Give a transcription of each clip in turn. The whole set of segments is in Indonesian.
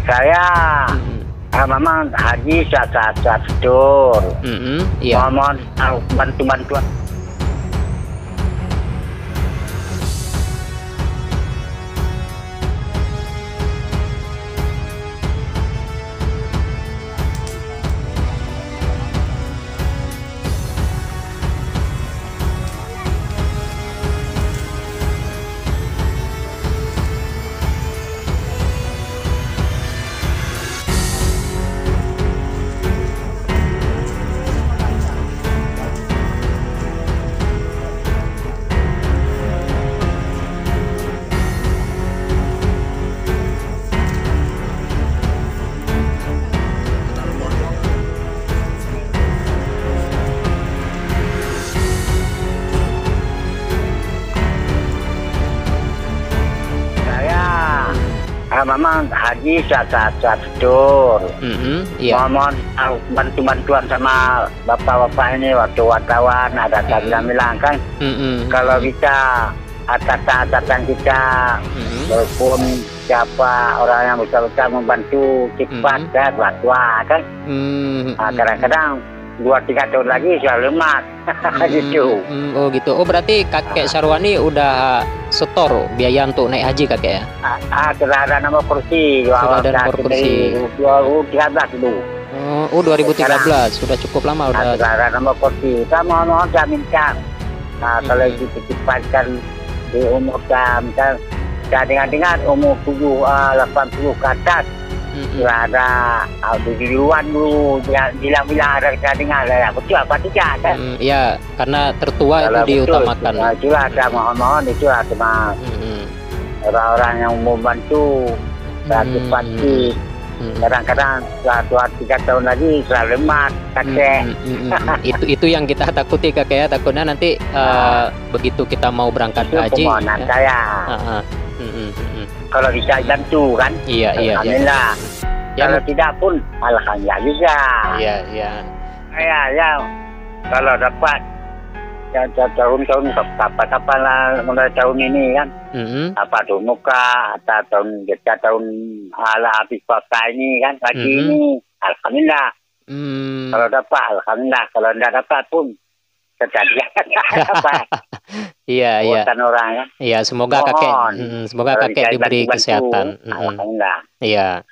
Saya memang haji saat betul. Iya. Mohon bantuan. Memang haji saat betul. Iya. Mohon bantuan sama bapak-bapak ini waktu wartawan ada bilang kan kalau bisa atasan kita walaupun siapa orang yang bisa membantu cepat dan tua kan. Kadang-kadang 2-3 tahun lagi sudah lemas gitu. Oh gitu. Oh berarti kakek Sarwani udah setor biaya untuk naik haji kakek ya? Sudah ada nomor kursi. Sudah ada nomor kursi. 2013 dulu. Oh 2013 sudah cukup lama udah. Sudah ada nomor kursi. Saya mohon saya minta kalau dicepatkan di umur saya dengar umur 80 ke atas. Sudah ada di luar dulu bilang ada saya dengar betul apa tidak kan? Ya karena tertua kalau itu diutamakan. Itulah ada mohon itulah cuma orang-orang yang membantu cepat kadang-kadang setelah 2-3 tahun lagi sudah lemas kakek. Itu yang kita takuti kakek ya, takutnya nanti begitu kita mau berangkat itu haji permohonan saya. Kalau bisa bantu kan? Iya. Alhamdulillah. Kalau tidak pun alhamdulillah juga. Iya. Ya kalau dapat tahun-tahun kapan lah mulai tahun ini kan? Apa tuh muka atau tahun ala habis puasa ini kan pagi ini alhamdulillah. Kalau dapat alhamdulillah, kalau tidak dapat pun kejadian apa? Iya. Orang kan? Iya, semoga kakek diberi kesehatan. Alhamdulillah. Iya.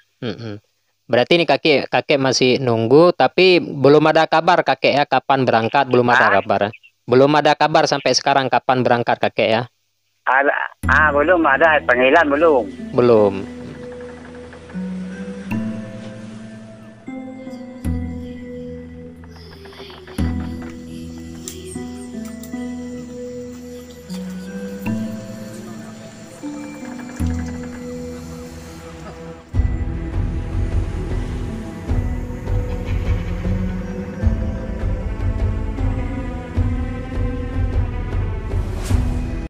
Berarti ini kakek masih nunggu, tapi belum ada kabar kakek ya kapan berangkat, belum ada kabar. Belum ada kabar sampai sekarang kapan berangkat kakek ya? Belum ada panggilan belum. Belum.